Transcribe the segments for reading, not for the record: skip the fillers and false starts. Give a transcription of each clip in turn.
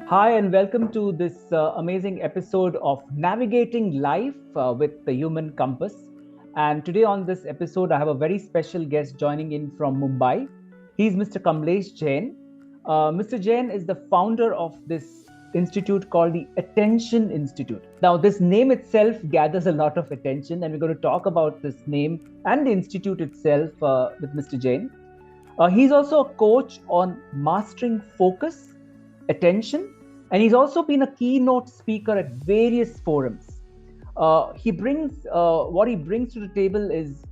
Hi, and welcome to this amazing episode of Navigating Life with the Human Compass. And today on this episode, I have a very special guest joining in from Mumbai. He's Mr. Kamlesh Jain. Mr. Jain is the founder of this institute called the Attention Institute. Now, this name itself gathers a lot of attention, and we're going to talk about this name and the institute itself with Mr. Jain. He's also a coach on mastering focus, attention, and he's also been a keynote speaker at various forums. He brings what he brings to the table is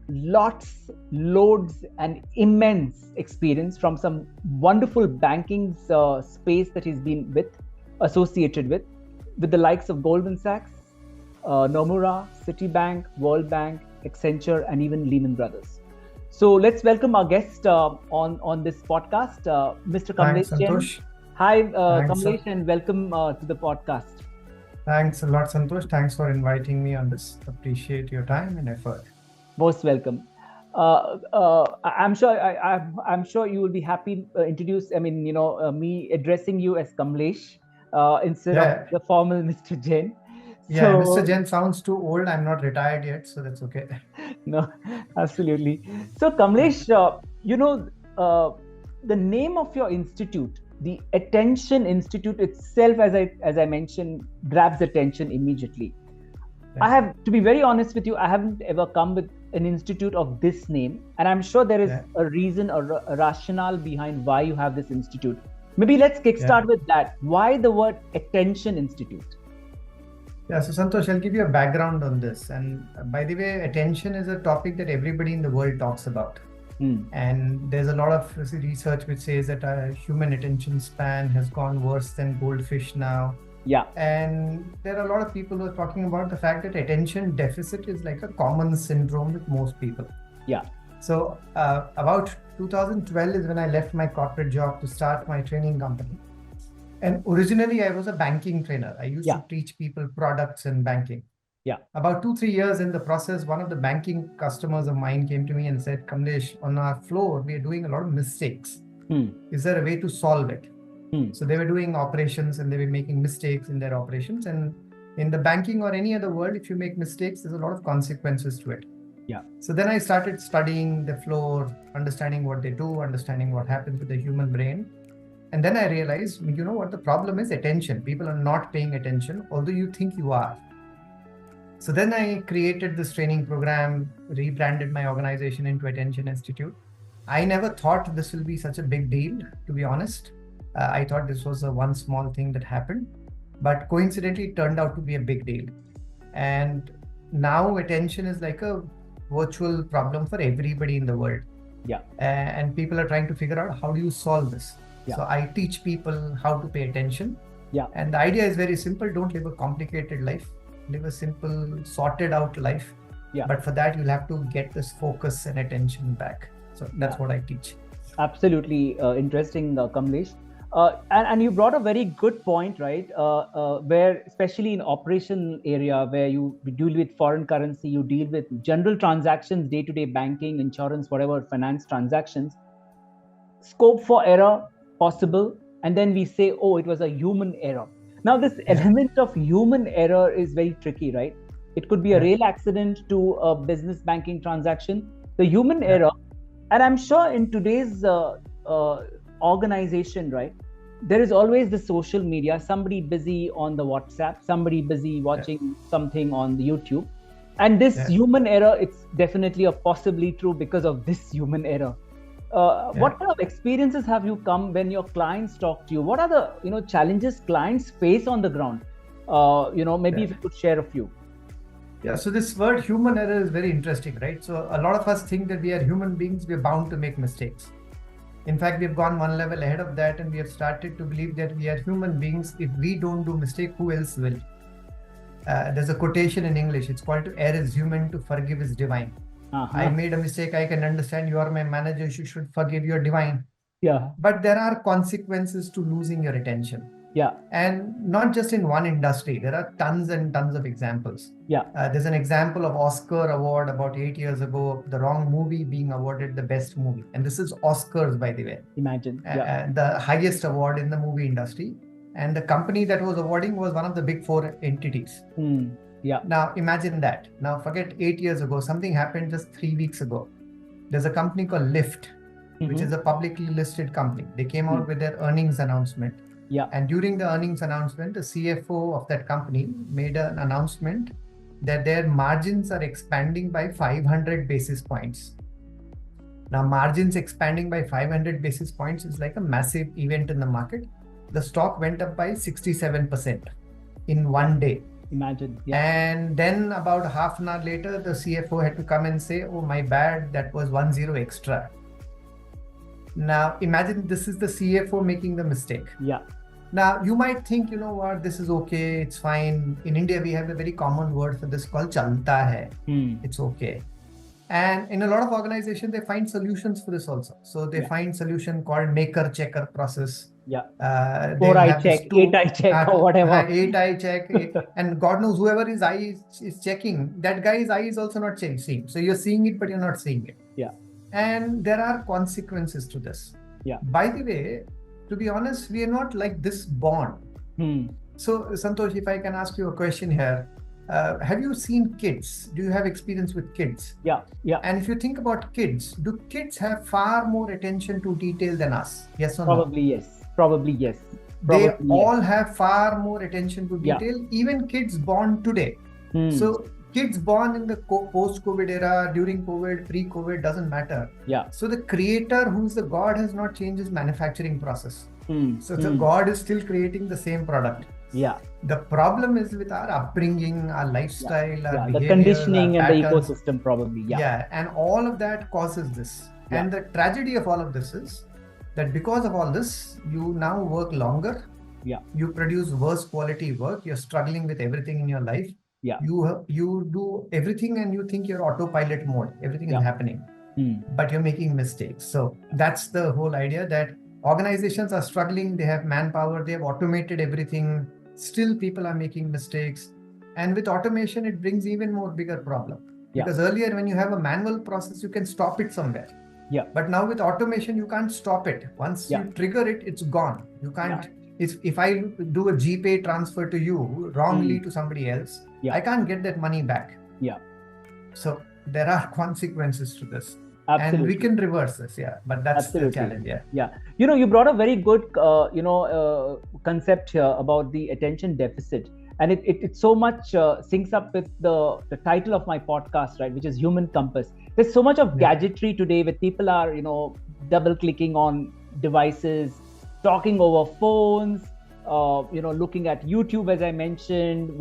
loads, and immense experience from some wonderful banking space that he's been associated with the likes of Goldman Sachs, Nomura, Citibank, World Bank, Accenture, and even Lehman Brothers. So let's welcome our guest on this podcast, Mr. Thanks, Kamlesh Jain. Santosh. Hi, Thanks, Kamlesh, and welcome to the podcast. Thanks a lot, Santosh. Thanks for inviting me on this. Appreciate your time and effort. Most welcome. I'm sure you will be happy introduce. I mean, me addressing you as Kamlesh instead Yeah, of the formal Mr. Jain. yeah. So Mr. Jain sounds too old. I'm not retired yet, so that's okay. no, absolutely. So Kamlesh, the name of your institute, the Attention Institute itself, as I mentioned, grabs attention immediately. I have to be very honest with you. I haven't ever come with an institute of this name, and I'm sure there is Yeah. a reason or a rationale behind why you have this institute. Maybe let's kickstart with that. Why the word Attention Institute? Yeah, so Santosh, I'll give you a background on this. And by the way, attention is a topic that everybody in the world talks about. And there's a lot of research which says that our human attention span has gone worse than goldfish now. Yeah, And there are a lot of people who are talking about the fact that attention deficit is like a common syndrome with most people. yeah, So about 2012 is when I left my corporate job to start my training company. And originally I was a banking trainer. I used Yeah. to teach people products and banking. Yeah. About 2-3 years in the process, one of the banking customers of mine came to me and said, Kamlesh, on our floor, we are doing a lot of mistakes. Is there a way to solve it? So they were doing operations and they were making mistakes in their operations. And in the banking or any other world, if you make mistakes, there's a lot of consequences to it. Yeah. So then I started studying the floor, understanding what they do, understanding what happens with the human brain. And then I realized, you know what the problem is? Attention. People are not paying attention, although you think you are. So then I created this training program, rebranded my organization into Attention Institute. I never thought this will be such a big deal, to be honest. I thought this was a one small thing that happened, but coincidentally it turned out to be a big deal. And now attention is like a virtual problem for everybody in the world. Yeah. And people are trying to figure out how do you solve this. Yeah. So I teach people how to pay attention. Yeah. And the idea is very simple. Don't live a complicated life. Live a simple, sorted out life. Yeah. But for that, you'll have to get this focus and attention back. So that's what I teach. Absolutely interesting, Kamlesh. And you brought a very good point, right? Where, especially in operation area, where you deal with foreign currency, you deal with general transactions, day-to-day banking, insurance, whatever, finance transactions, scope for error possible. And then we say, oh, it was a human error. Now, this element of human error is very tricky, right? It could be a real accident to a business banking transaction. The human error, and I'm sure in today's organization, right, there is always the social media, somebody busy on the WhatsApp, somebody busy watching something on the YouTube. And this human error, it's definitely a possibly true because of this human error. What kind of experiences have you come when your clients talk to you? What are the challenges clients face on the ground? Maybe if you could share a few. Yeah, so this word human error is very interesting, right? So a lot of us think that we are human beings, we're bound to make mistakes. In fact, we've gone one level ahead of that and we have started to believe that we are human beings. If we don't do mistake, who else will? There's a quotation in English. It's called to err is human, to forgive is divine. I made a mistake. I can understand. You are my manager. You should forgive. You're divine. Yeah. But there are consequences to losing your attention. Yeah. And not just in one industry. There are tons and tons of examples. Yeah. There's an example of Oscar award about 8 years ago, the wrong movie being awarded the best movie. And this is Oscars, by the way. Imagine. The highest award in the movie industry. and the company that was awarding was one of the big four entities. Yeah. Now imagine that. Now forget 8 years ago, something happened just 3 weeks ago. There's a company called Lyft, which is a publicly listed company. They came out with their earnings announcement. Yeah. And during the earnings announcement, the CFO of that company made an announcement that their margins are expanding by 500 basis points. Now, margins expanding by 500 basis points is like a massive event in the market. The stock went up by 67% in one day. Imagine. Yeah. And then about half an hour later, the CFO had to come and say, oh, my bad, that was 10 extra. Now, imagine this is the CFO making the mistake. Yeah. Now, you might think, you know what, this is okay, it's fine. In India, we have a very common word for this called chalta hai. It's okay. And in a lot of organizations, they find solutions for this also. So they find solution called maker-checker process. Yeah. 4-eye check, 8-eye check, or whatever. 8-eye check. And God knows whoever his eye is checking, that guy's eye is also not seeing. So you're seeing it, but you're not seeing it. Yeah. And there are consequences to this. Yeah. By the way, to be honest, we are not like this born. So Santosh, if I can ask you a question here. Have you seen kids? Do you have experience with kids? Yeah. And if you think about kids, do kids have far more attention to detail than us? Yes or Probably no? yes. Probably yes. They all have far more attention to detail, even kids born today. So kids born in the post-COVID era, during COVID, pre-COVID, doesn't matter. Yeah. So the creator, who's the God, has not changed his manufacturing process. So the God is still creating the same product. Yeah. The problem is with our upbringing, our lifestyle, our behavior, the conditioning and patterns. The ecosystem probably. Yeah. And all of that causes this. And the tragedy of all of this is that because of all this, you now work longer. Yeah. You produce worse quality work. You're struggling with everything in your life. Yeah. You do everything and you think you're autopilot mode. Everything is happening, but you're making mistakes. So that's the whole idea, that organizations are struggling. They have manpower. They have automated everything. Still, people are making mistakes. And with automation, it brings even more bigger problem. Because earlier, when you have a manual process, you can stop it somewhere. Yeah. But now with automation, you can't stop it. Once you trigger it, it's gone. You can't. If I do a GPay transfer to you wrongly to somebody else, I can't get that money back. Yeah. So there are consequences to this. Absolutely. And we can reverse this, but that's the challenge. Yeah. You brought a very good, concept here about the attention deficit, and it so much syncs up with the title of my podcast, right, which is Human Compass. There's so much of gadgetry today, where people are, double clicking on devices, talking over phones, looking at YouTube, as I mentioned,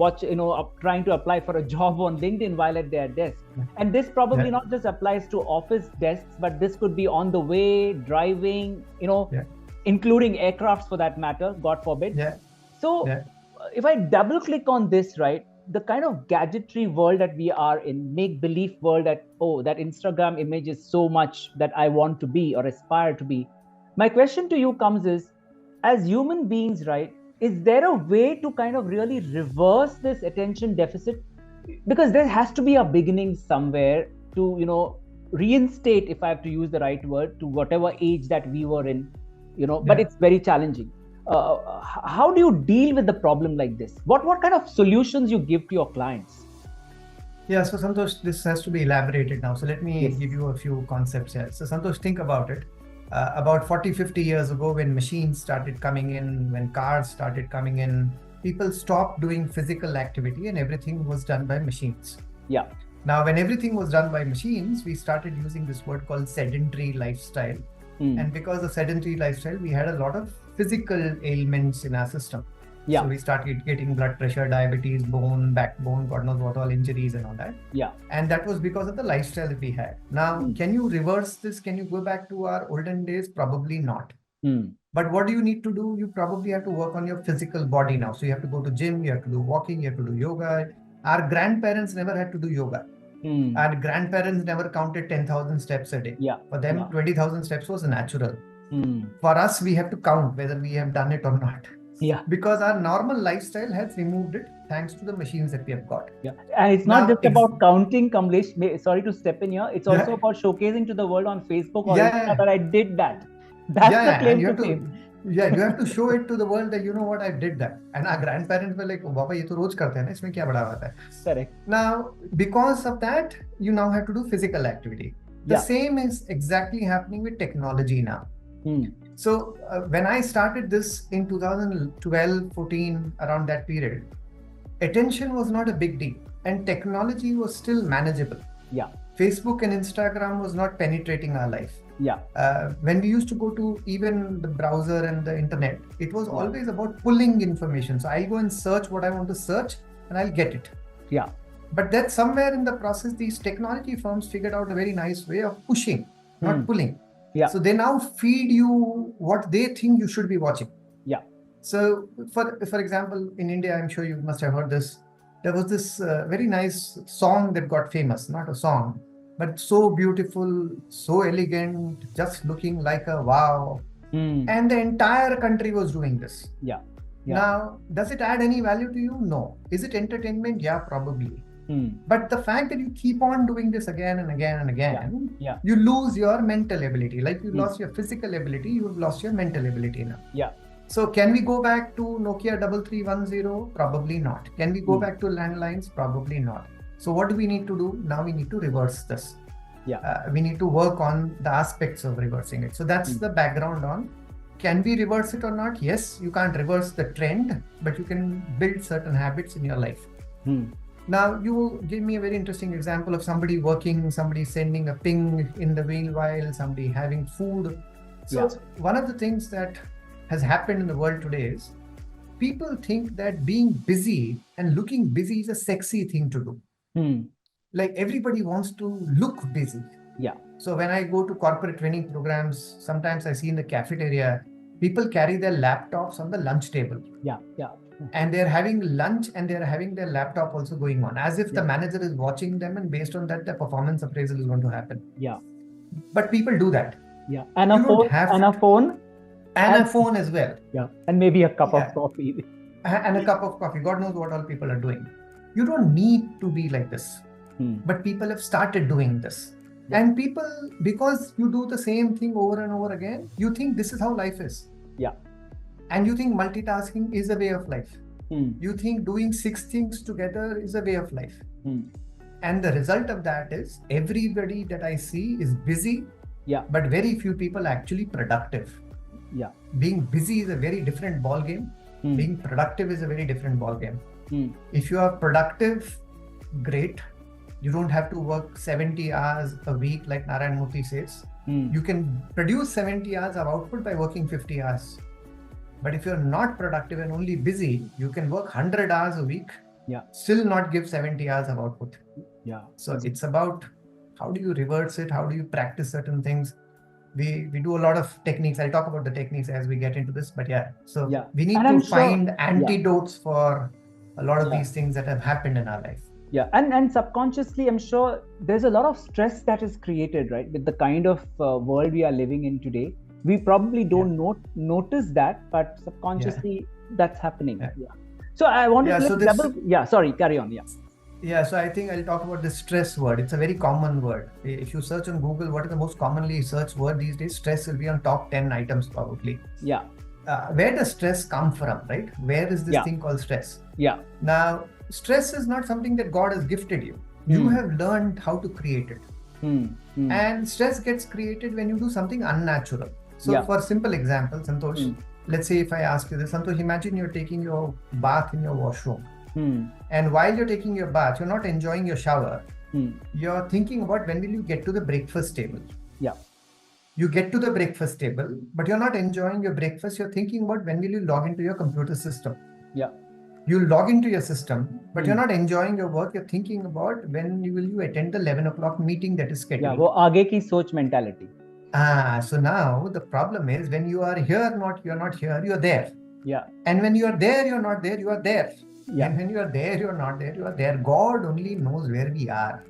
trying to apply for a job on LinkedIn while at their desk. And this probably not just applies to office desks, but this could be on the way, driving, including aircrafts for that matter, God forbid. So if I double click on this, right, the kind of gadgetry world that we are in, make-believe world that Instagram image is so much that I want to be or aspire to be. My question to you comes is, as human beings, right, is there a way to kind of really reverse this attention deficit? Because there has to be a beginning somewhere to, reinstate, if I have to use the right word, to whatever age that we were in, but it's very challenging. How do you deal with the problem like this? What kind of solutions you give to your clients? Yeah, so Santosh, this has to be elaborated now. So let me give you a few concepts here. So Santosh, think about it. About 40-50 years ago, when machines started coming in, when cars started coming in, people stopped doing physical activity and everything was done by machines. Yeah. Now, when everything was done by machines, we started using this word called sedentary lifestyle. And because of sedentary lifestyle, we had a lot of physical ailments in our system. Yeah. So we started getting blood pressure, diabetes, backbone, God knows what all injuries and all that. Yeah. And that was because of the lifestyle that we had. Now, can you reverse this? Can you go back to our olden days? Probably not. But what do you need to do? You probably have to work on your physical body now. So you have to go to gym, you have to do walking, you have to do yoga. Our grandparents never had to do yoga. Our grandparents never counted 10,000 steps a day. Yeah. For them, 20,000 steps was natural. For us, we have to count whether we have done it or not. Yeah. Because our normal lifestyle has removed it thanks to the machines that we have got. Yeah. And it's not just about counting, Kamlesh. Sorry to step in here. It's also about showcasing to the world on Facebook or Instagram that I did that. That's the claim to fame. Yeah, you have to show it to the world that you know what, I did that. And our grandparents were like, oh, Baba, ये तो रोज करते हैं ना, इसमें क्या बड़ा बात है? Correct. Now, because of that, you now have to do physical activity. The same is exactly happening with technology now. So when I started this in 2012, 14, around that period, attention was not a big deal and technology was still manageable. Yeah. Facebook and Instagram was not penetrating our life. Yeah. When we used to go to even the browser and the internet, it was always about pulling information. So I'll go and search what I want to search and I'll get it. Yeah. But that somewhere in the process, these technology firms figured out a very nice way of pushing, not pulling. Yeah. So they now feed you what they think you should be watching. Yeah. So for example, in India, I'm sure you must have heard this. There was this very nice song that got famous, not a song, but so beautiful, so elegant, just looking like a wow. And the entire country was doing this. Yeah. Now, does it add any value to you? No. Is it entertainment? Yeah, probably. But the fact that you keep on doing this again and again and again, you lose your mental ability. Like you lost your physical ability, you've lost your mental ability now. Yeah. So can we go back to Nokia 3310? Probably not. Can we go back to landlines? Probably not. So what do we need to do? Now we need to reverse this. Yeah. We need to work on the aspects of reversing it. So that's the background on, can we reverse it or not? Yes, you can't reverse the trend, but you can build certain habits in your life. Now, you give me a very interesting example of somebody working, somebody sending a ping in the meanwhile, somebody having food. So one of the things that has happened in the world today is people think that being busy and looking busy is a sexy thing to do. Like everybody wants to look busy. Yeah. So when I go to corporate training programs, sometimes I see in the cafeteria, people carry their laptops on the lunch table. Yeah. Yeah. And they're having lunch and they're having their laptop also going on, as if the manager is watching them and based on that, the performance appraisal is going to happen. Yeah. But people do that. Yeah. And a phone. And a phone as well. Yeah. And maybe a cup of coffee. And a cup of coffee. God knows what all people are doing. You don't need to be like this. But people have started doing this. And people, because you do the same thing over and over again, you think this is how life is. Yeah. And you think multitasking is a way of life. You think doing 6 things together is a way of life. And the result of that is everybody that I see is busy, but very few people actually productive. Yeah. Being busy is a very different ball game. Being productive is a very different ball game. If you are productive, great. You don't have to work 70 hours a week like Narayan Murthy says. You can produce 70 hours of output by working 50 hours. But if you're not productive and only busy, you can work 100 hours a week, still not give 70 hours of output. Yeah. So it's about how do you reverse it? How do you practice certain things? We do a lot of techniques. I'll talk about the techniques as we get into this, but so we need to find antidotes for a lot of these things that have happened in our life. Yeah, and subconsciously, I'm sure there's a lot of stress that is created, right? With the kind of world we are living in today. We probably don't notice that, but subconsciously that's happening. Yeah. So I want to sorry, carry on. Yeah, so I think I'll talk about the stress word. It's a very common word. If you search on Google, what is the most commonly searched word these days? Stress will be on top 10 items probably. Yeah. Where does stress come from, right? Where is this thing called stress? Yeah. Now, stress is not something that God has gifted you. You have learned how to create it. And stress gets created when you do something unnatural. So for simple example, Santosh, let's say if I ask you this, Santosh, imagine you're taking your bath in your washroom. And while you're taking your bath, you're not enjoying your shower. You're thinking about when will you get to the breakfast table. Yeah. You get to the breakfast table, but you're not enjoying your breakfast. You're thinking about when will you log into your computer system. Yeah. You log into your system, but you're not enjoying your work. You're thinking about when will you attend the 11 o'clock meeting that is scheduled. Yeah, वो आगे की सोच mentality. So now the problem is when you are here, you're not here, you're there. Yeah. And when you are there, you're not there, you are there. Yeah. And when you are there, you're not there, you are there. God only knows where we are.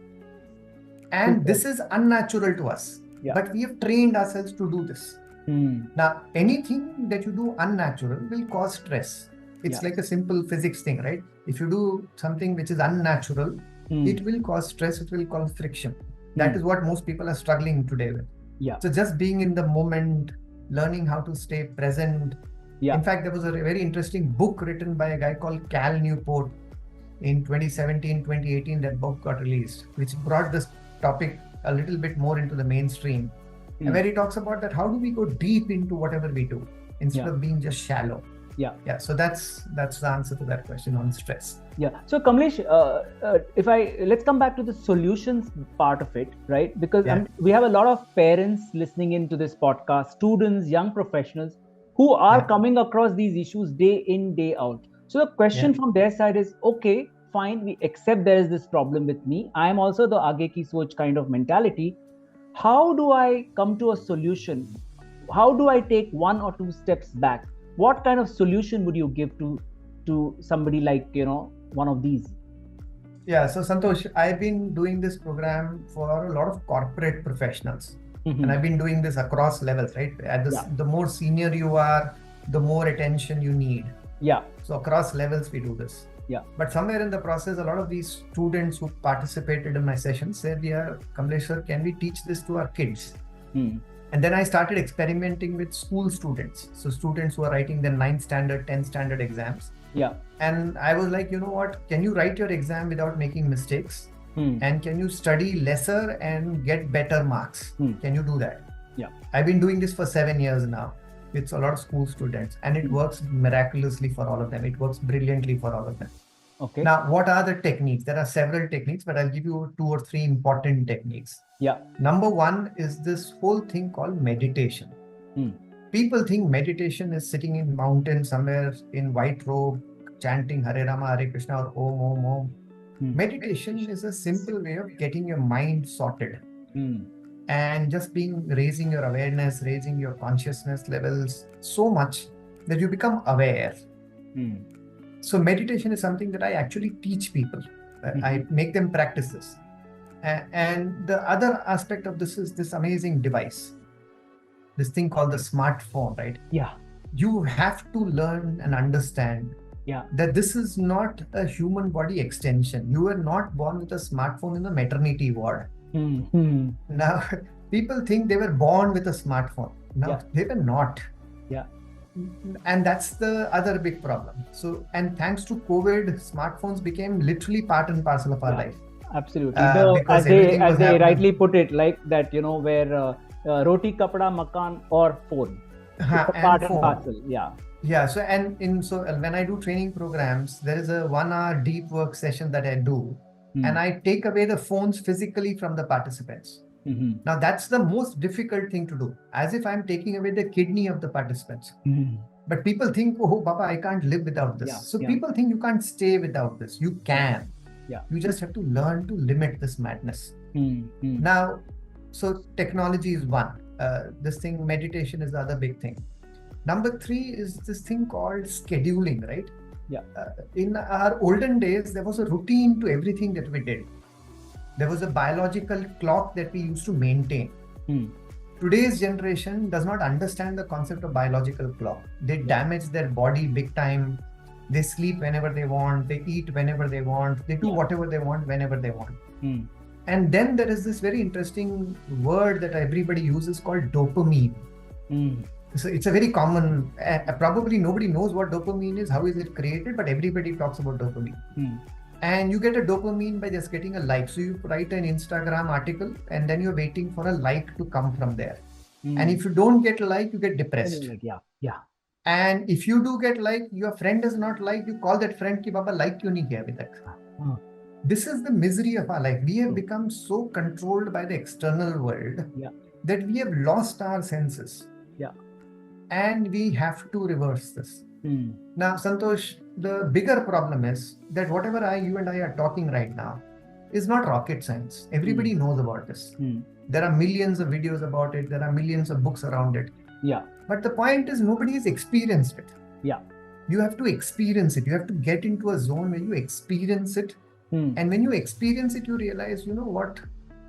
And this is unnatural to us. Yeah. But we have trained ourselves to do this. Now, anything that you do unnatural will cause stress. It's like a simple physics thing, right? If you do something which is unnatural, it will cause stress, it will cause friction. That is what most people are struggling today with. Yeah. So just being in the moment, learning how to stay present. Yeah. In fact, there was a very interesting book written by a guy called Cal Newport in 2017, 2018. That book got released, which brought this topic a little bit more into the mainstream, and where he talks about that how do we go deep into whatever we do instead of being just shallow. Yeah. So that's the answer to that question on stress. Yeah. So Kamlesh, let's come back to the solutions part of it, right? Because we have a lot of parents listening into this podcast, students, young professionals who are coming across these issues day in, day out. So the question from their side is, okay, fine, we accept there is this problem with me. I am also the aage ki soch kind of mentality. How do I come to a solution? How do I take 1 or 2 steps back? What kind of solution would you give to somebody like, one of these? Yeah, so Santosh, I've been doing this program for a lot of corporate professionals. And I've been doing this across levels, right? The more senior you are, the more attention you need. Yeah. So across levels, we do this. Yeah. But somewhere in the process, a lot of these students who participated in my sessions said, Kamlesh sir, can we teach this to our kids? And then I started experimenting with school students. So students who are writing their 9th standard, 10th standard exams. Yeah. And I was like, you know what, can you write your exam without making mistakes? And can you study lesser and get better marks? Can you do that? Yeah. I've been doing this for 7 years now. It's a lot of school students, and it works miraculously for all of them. It works brilliantly for all of them. Okay. Now, what are the techniques? There are several techniques, but I'll give you 2 or 3 important techniques. Yeah. Number 1 is this whole thing called meditation. People think meditation is sitting in mountain somewhere in white robe, chanting Hare Rama, Hare Krishna, or Om, Om, Om. Meditation is a simple way of getting your mind sorted and just raising your awareness, raising your consciousness levels so much that you become aware. So meditation is something that I actually teach people. I make them practice this. And the other aspect of this is this amazing device, this thing called the smartphone, right? Yeah. You have to learn and understand that this is not a human body extension. You were not born with a smartphone in the maternity ward. Now, people think they were born with a smartphone. No, they were not. Yeah. And that's the other big problem. So, and thanks to COVID, smartphones became literally part and parcel of our life. Absolutely. As they rightly put it, like that, where roti, kapda, makan, or phone. Part and parcel. Yeah. Yeah. So when I do training programs, there is a 1 hour deep work session that I do, and I take away the phones physically from the participants. Now that's the most difficult thing to do, as if I'm taking away the kidney of the participants. But people think, oh, Baba, I can't live without this. People think you can't stay without this. You can. Yeah. You just have to learn to limit this madness. Now, so technology is one. This thing, meditation is the other big thing. Number 3 is this thing called scheduling, right? Yeah. In our olden days, there was a routine to everything that we did. There was a biological clock that we used to maintain. Today's generation does not understand the concept of biological clock. They damage their body big time. They sleep whenever they want. They eat whenever they want. They do whatever they want whenever they want. And then there is this very interesting word that everybody uses called dopamine. So it's a very common, probably nobody knows what dopamine is, how is it created, but everybody talks about dopamine. And you get a dopamine by just getting a like. So you write an Instagram article and then you're waiting for a like to come from there. And if you don't get a like, you get depressed. Yeah. And if you do get like, your friend does not like, you call that friend ki baba like kyun nahi kiya abhi tak. This is the misery of our life. We have become so controlled by the external world that we have lost our senses. And we have to reverse this. Now, Santosh, the bigger problem is that whatever you and I are talking right now is not rocket science. Everybody knows about this. There are millions of videos about it. There are millions of books around it. Yeah. But the point is nobody has experienced it. Yeah. You have to experience it. You have to get into a zone where you experience it. And when you experience it, you realize, you know what?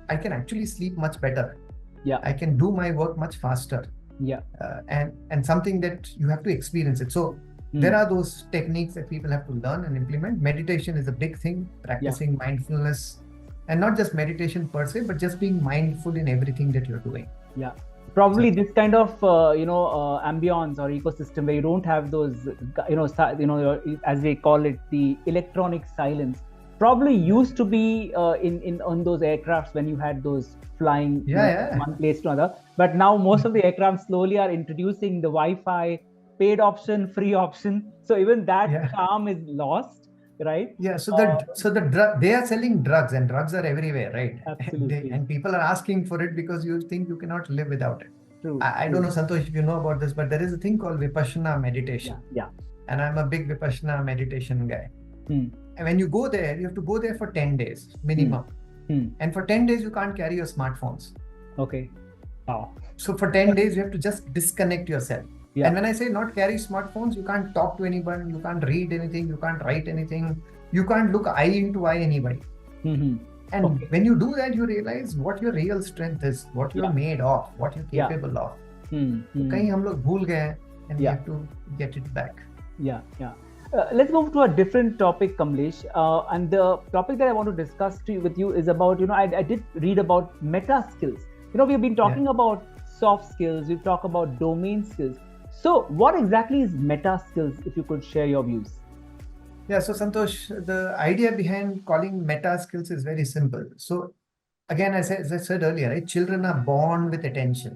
I can actually sleep much better. Yeah. I can do my work much faster. Yeah. And something that you have to experience it. So there are those techniques that people have to learn and implement. Meditation is a big thing, practicing mindfulness, and not just meditation per se, but just being mindful in everything that you're doing. Yeah. probably this kind of ambience or ecosystem where you don't have those as they call it, the electronic silence, probably used to be in on those aircrafts when you had those flying from one place to another. But now most of the aircraft slowly are introducing the Wi-Fi, paid option, free option, so even that charm is lost, right? So they are selling drugs, and drugs are everywhere, right? Absolutely. And people are asking for it because you think you cannot live without it. True. I don't know, Santosh, if you know about this, but there is a thing called Vipassana meditation. Yeah. And I'm a big Vipassana meditation guy. And when you go there, you have to go there for 10 days minimum. And for 10 days, you can't carry your smartphones. Okay. Wow. So for 10 days, you have to just disconnect yourself. And when I say not carry smartphones, you can't talk to anyone, you can't read anything, you can't write anything, you can't look eye into eye anybody. And when you do that, you realize what your real strength is, what you're made of, what you're capable of. Kahin hum log bhool gaye hain, and we have to get it back. Let's move to a different topic, Kamlesh. And the topic that I want to discuss with you is about, I did read about meta skills. We've been talking about soft skills, we've talked about domain skills. So what exactly is meta skills, if you could share your views? So Santosh, the idea behind calling meta skills is very simple. So again, as I said earlier, right? Children are born with attention.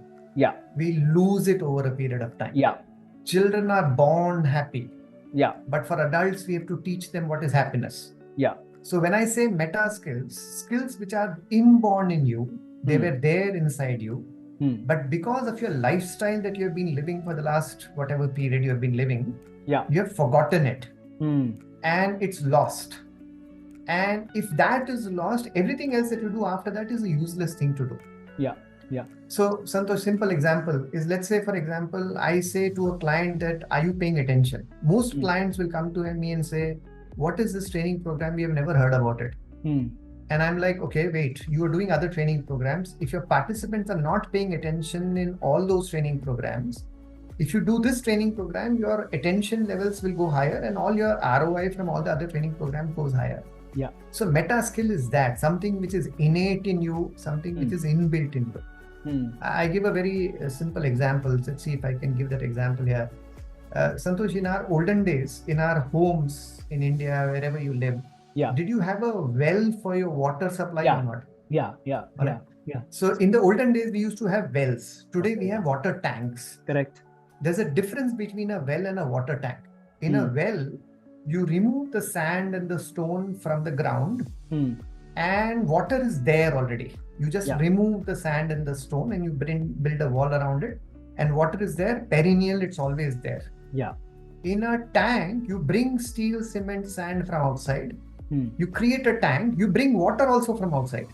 We lose it over a period of time. Children are born happy. But for adults, we have to teach them what is happiness. So when I say meta skills which are inborn in you, they were there inside you. But because of your lifestyle that you have been living for the last whatever period you have been living, you have forgotten it. And it's lost. And if that is lost, everything else that you do after that is a useless thing to do. So Santosh, simple example is, let's say, for example, I say to a client that, are you paying attention? Most clients will come to me and say, what is this training program? We have never heard about it. And I'm like, okay, wait, you are doing other training programs. If your participants are not paying attention in all those training programs, if you do this training program, your attention levels will go higher and all your ROI from all the other training programs goes higher. So meta skill is that, something which is innate in you, something which is inbuilt in you. I give a very simple example. Let's see if I can give that example here. Santosh, in our olden days, in our homes in India, wherever you live, did you have a well for your water supply or not? So in the olden days, we used to have wells. Today, we have water tanks. Correct. There's a difference between a well and a water tank. In a well, you remove the sand and the stone from the ground, and water is there already. You just remove the sand and the stone and you build a wall around it, and water is there, perennial, it's always there. In a tank, you bring steel, cement, sand from outside. You create a tank, you bring water also from outside.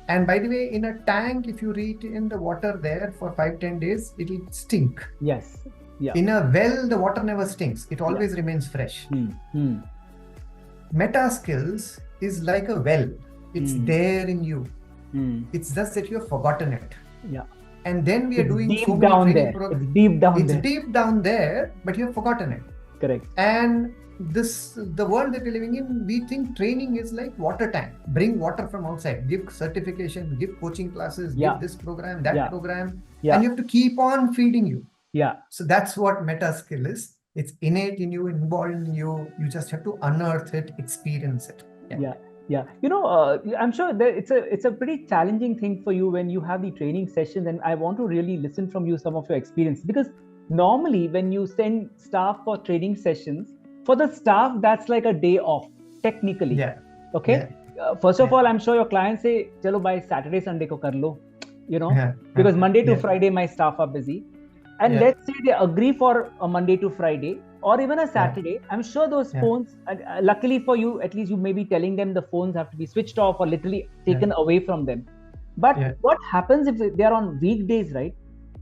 And by the way, in a tank, if you retain the water there for 5-10 days, it will stink. In a well, the water never stinks. It always remains fresh. Meta skills is like a well. It's there in you. It's just that you have forgotten it. And then we are doing deep so down many there. training programs. It's deep down It's there. deep down there, but you have forgotten it. Correct. And the world that we're living in, we think training is like water tank. Bring water from outside, give certification, give coaching classes, give this program, that program, and you have to keep on feeding you. So that's what meta skill is. It's innate in you, inborn in you. You just have to unearth it, experience it. I'm sure that it's a pretty challenging thing for you when you have the training sessions, and I want to really listen from you some of your experience, because normally when you send staff for training sessions, for the staff, that's like a day off, technically. First of all, I'm sure your clients say, chalo by Saturday, Sunday ko kar lo, because Monday to Friday, my staff are busy. And let's say they agree for a Monday to Friday or even a Saturday. I'm sure those phones, luckily for you, at least you may be telling them the phones have to be switched off or literally taken away from them. But what happens if they're on weekdays, right?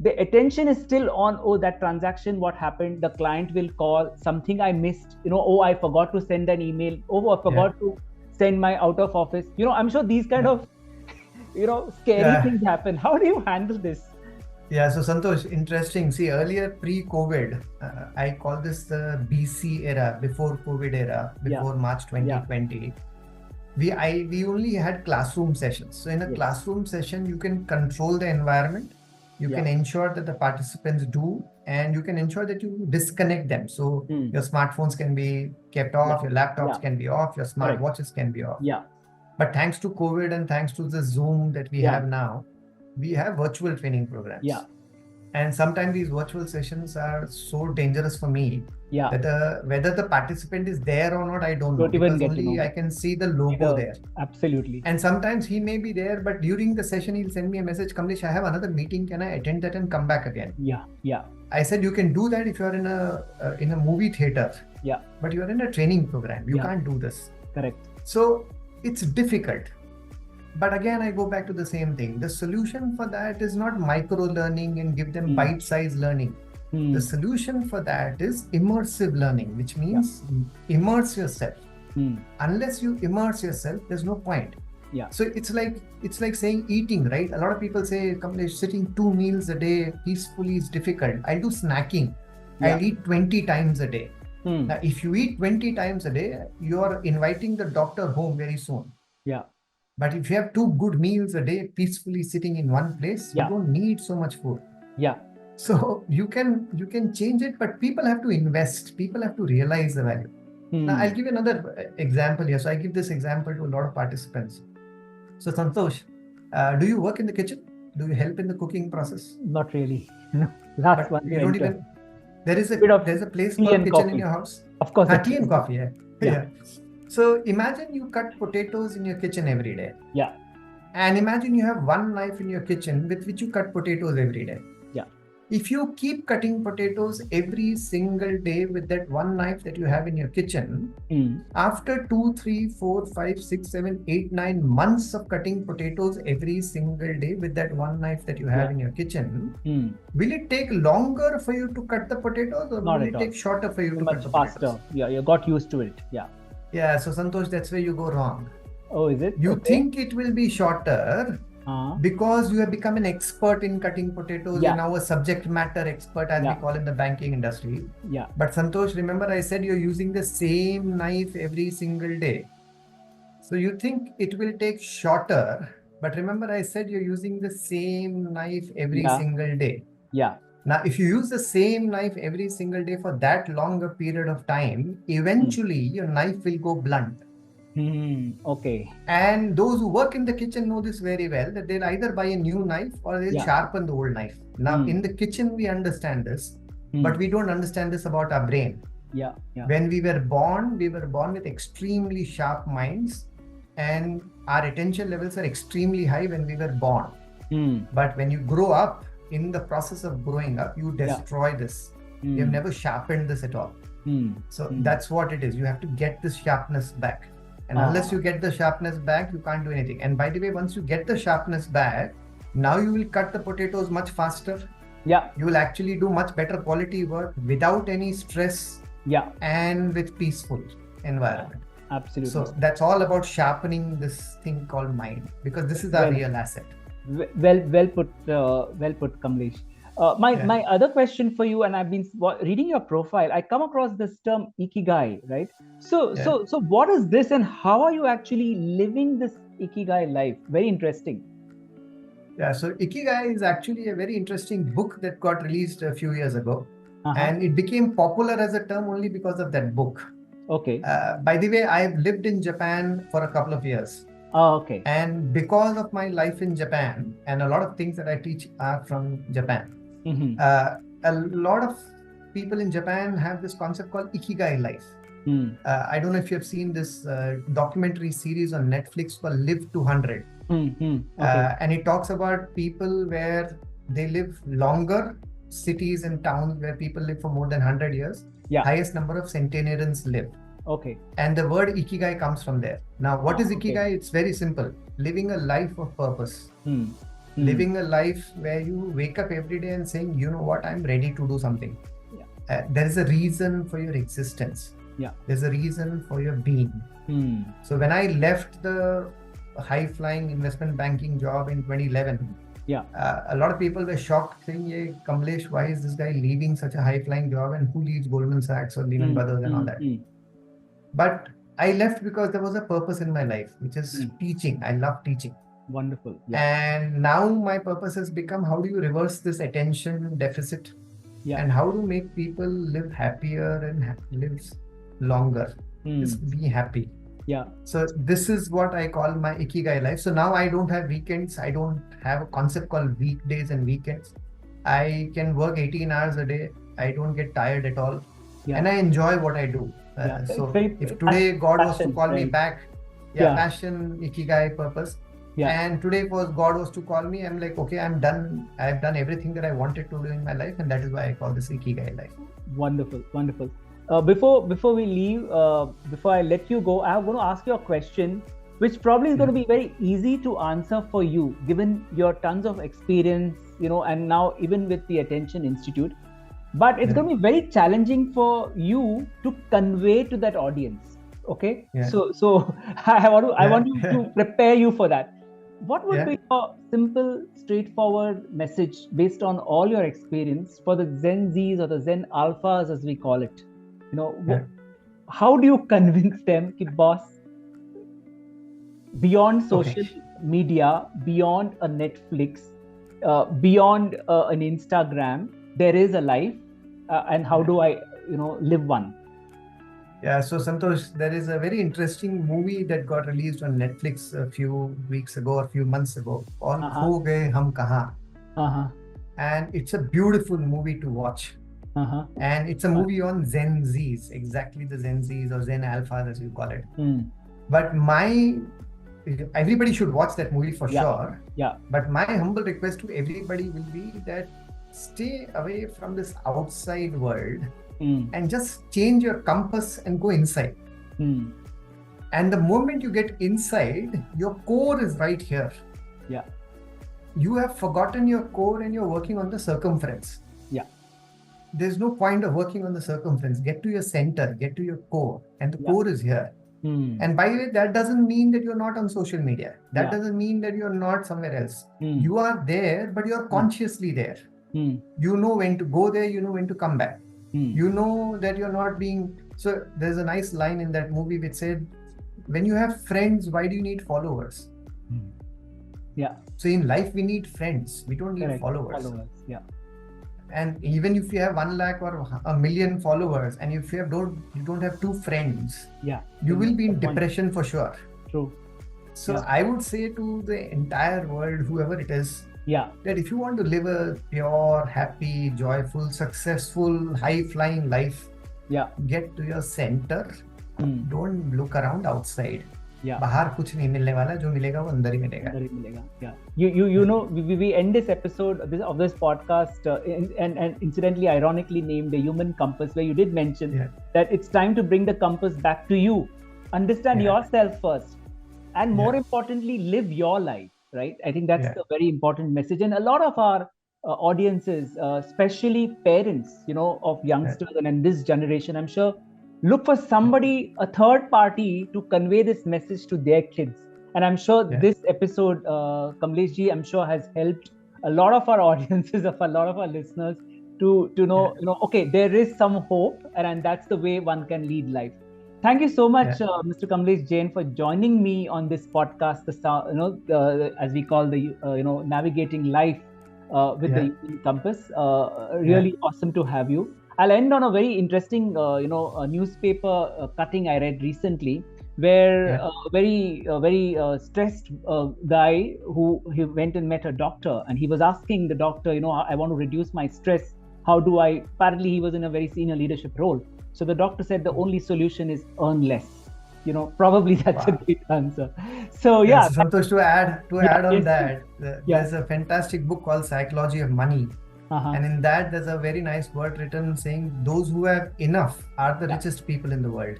The attention is still on, that transaction, what happened, the client will call, something I missed, I forgot to send an email, I forgot to send my out of office. I'm sure these kind of, scary things happen. How do you handle this? So Santosh, interesting. See, earlier pre-COVID, I call this the BC era, before COVID era, before March 2020. We only had classroom sessions. So in a classroom session, you can control the environment. You can ensure that the participants do, and you can ensure that you disconnect them. So your smartphones can be kept off, your laptops can be off, your smartwatches can be off. Yeah. But thanks to COVID and thanks to the Zoom that we have now, we have virtual training programs. Yeah. And sometimes these virtual sessions are so dangerous for me that whether the participant is there or not, I don't know. Because only I can see the logo there. Absolutely. And sometimes he may be there, but during the session, he'll send me a message, Kamlesh, I have another meeting. Can I attend that and come back again? Yeah. Yeah. I said, you can do that if you're in a movie theater. Yeah. But you're in a training program. You can't do this. Correct. So it's difficult. But again, I go back to the same thing. The solution for that is not micro learning and give them bite-sized learning. The solution for that is immersive learning, which means immerse yourself. Unless you immerse yourself, there's no point. Yeah. So it's like saying eating, right? A lot of people say, Kamlesh, sitting 2 meals a day peacefully is difficult. I'll do snacking. I'll eat 20 times a day. Now, if you eat 20 times a day, you're inviting the doctor home very soon. Yeah. But if you have 2 good meals a day, peacefully sitting in one place, you don't need so much food. Yeah. So you can change it, but people have to invest. People have to realize the value. Now, I'll give you another example here. So I give this example to a lot of participants. So Santosh, do you work in the kitchen? Do you help in the cooking process? Not really. Last one. You don't even. There's a place called kitchen in your house. Of course. Tea and coffee. Yeah. So imagine you cut potatoes in your kitchen every day. Yeah. And imagine you have one knife in your kitchen with which you cut potatoes every day. Yeah. If you keep cutting potatoes every single day with that one knife that you have in your kitchen, after 2, 3, 4, 5, 6, 7, 8, 9 months of cutting potatoes every single day with that one knife that you have in your kitchen, will it take longer for you to cut the potatoes, or will it take shorter for you to cut the potatoes? Much faster. Yeah, you got used to it. Yeah. Yeah, so Santosh, that's where you go wrong. Oh, is it? You think it will be shorter because you have become an expert in cutting potatoes. You're now a subject matter expert, as we call in the banking industry. Yeah. But Santosh, remember I said you're using the same knife every single day. So you think it will take shorter, but remember I said you're using the same knife every single day. Yeah. Now, if you use the same knife every single day for that longer period of time, eventually your knife will go blunt. Okay. And those who work in the kitchen know this very well, that they'll either buy a new knife or they'll sharpen the old knife. Now, in the kitchen, we understand this, but we don't understand this about our brain. Yeah. When we were born with extremely sharp minds, and our attention levels are extremely high when we were born. But when you grow up, in the process of growing up, you destroy this. You have never sharpened this at all. So that's what it is. You have to get this sharpness back. And unless you get the sharpness back, you can't do anything. And by the way, once you get the sharpness back, now you will cut the potatoes much faster. Yeah. You will actually do much better quality work without any stress. Yeah. And with peaceful environment. Absolutely. So that's all about sharpening this thing called mind, because this is our real asset. Well put, Kamlesh. My other question for you, and I've been reading your profile, I come across this term ikigai, right? So what is this, and how are you actually living this ikigai life? Very interesting. Yeah, so Ikigai is actually a very interesting book that got released a few years ago. And it became popular as a term only because of that book. Okay. By the way, I've lived in Japan for a couple of years. Oh, okay. And because of my life in Japan, and a lot of things that I teach are from Japan, a lot of people in Japan have this concept called Ikigai life. I don't know if you have seen this documentary series on Netflix called Live to 100. Okay. And it talks about people where they live longer, cities and towns where people live for more than 100 years. Highest number of centenarians live. Okay. And the word Ikigai comes from there. Now, what is Ikigai? Okay. It's very simple. Living a life of purpose. Living a life where you wake up every day and saying, you know what, I'm ready to do something. There is a reason for your existence. There's a reason for your being. So when I left the high-flying investment banking job in 2011, a lot of people were shocked saying, hey, Kamlesh, why is this guy leaving such a high-flying job, and who leaves Goldman Sachs or Lehman Brothers and all that? But I left because there was a purpose in my life, which is teaching. I love teaching. Wonderful. Yeah. And now my purpose has become, how do you reverse this attention deficit? Yeah. And how to make people live happier and live longer. Just be happy. Yeah. So this is what I call my Ikigai life. So now I don't have weekends. I don't have a concept called weekdays and weekends. I can work 18 hours a day. I don't get tired at all. Yeah. And I enjoy what I do. So if today God was to call me back, passion, Ikigai, purpose. Yeah. And today God was to call me, I'm like, okay, I'm done. I've done everything that I wanted to do in my life. And that is why I call this Ikigai life. Wonderful. Wonderful. Before we leave, before I let you go, I'm going to ask you a question, which probably is going to be very easy to answer for you, given your tons of experience, and now even with the Attention Institute. But it's going to be very challenging for you to convey to that audience. Okay. Yeah. So I want you to prepare you for that. What would be your simple, straightforward message based on all your experience for the Gen Zs or the Zen Alphas, as we call it? How do you convince them, ki boss, beyond social media, beyond a Netflix, beyond an Instagram, there is a life, and how do I, live one? Yeah, so Santosh, there is a very interesting movie that got released on Netflix a few weeks ago, a few months ago, called Ho Gaye Hum Kahan. And it's a beautiful movie to watch. And it's a movie on Gen Zs, exactly the Gen Zs or Zen Alphas, as you call it. But everybody should watch that movie for sure. Yeah. But my humble request to everybody will be that stay away from this outside world. And just change your compass and go inside. And the moment you get inside, your core is right here. Yeah. You have forgotten your core and you're working on the circumference. Yeah. There's no point of working on the circumference. Get to your center, get to your core, and the core is here. And by the way, that doesn't mean that you're not on social media. That doesn't mean that you're not somewhere else. You are there, but you're consciously there. You know when to go there, you know when to come back. You know that you're not being... So there's a nice line in that movie which said, when you have friends, why do you need followers? Yeah. So in life, we need friends. We don't need followers. Yeah. And even if you have 1 lakh or a million followers, and if you don't have 2 friends, you will be in depression for sure. True. So I would say to the entire world, whoever it is, that if you want to live a pure, happy, joyful, successful, high-flying life, get to your center. Don't look around outside. बाहर कुछ नहीं मिलने वाला, जो मिलेगा वो अंदर ही मिलेगा. Yeah. We end this episode of this podcast and incidentally, ironically named the Human Compass, where you did mention that it's time to bring the compass back to you. Understand yourself first, and more importantly, live your life. Right? I think that's the very important message. And a lot of our audiences, especially parents, of youngsters and this generation, I'm sure, look for somebody, a third party, to convey this message to their kids. And I'm sure this episode, Kamlesh ji, I'm sure has helped a lot of our audiences, of a lot of our listeners to know, okay, there is some hope, and that's the way one can lead life. Thank you so much, Mr. Kamlesh Jain, for joining me on this podcast, as we call the, Navigating Life with the Human Compass. Really awesome to have you. I'll end on a very interesting, a newspaper cutting I read recently, where a very stressed guy he went and met a doctor, and he was asking the doctor, I want to reduce my stress. How do I? Apparently, he was in a very senior leadership role. So the doctor said the only solution is earn less. Probably that's a great answer. So Santosh, to add on that, there's a fantastic book called Psychology of Money. And in that, there's a very nice word written saying, those who have enough are the richest people in the world.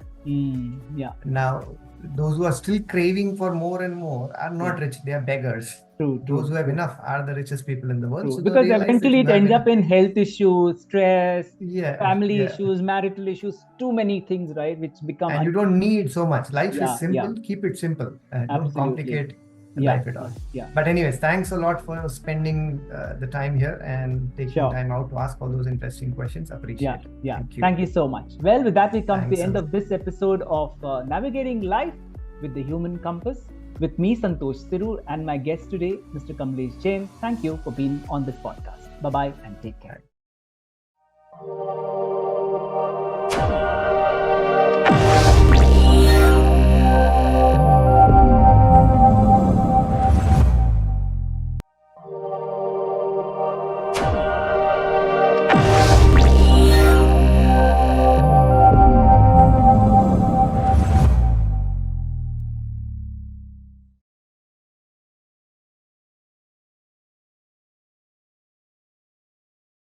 Now, those who are still craving for more and more are not rich, they are beggars. True. Those who have enough are the richest people in the world. So because eventually it ends up in health issues, stress, family issues, marital issues, too many things, right? Which become... And you don't need so much. Life is simple. Keep it simple. Don't complicate life at all. But anyways, thanks a lot for spending the time here and taking time out to ask all those interesting questions. Appreciate it. Thank you so much. Well, with that, we come to the end of this episode of Navigating Life with the Human Compass. with me, Santosh Sirur, and my guest today, Mr. Kamlesh Jain. Thank you for being on this podcast. Bye-bye and take care.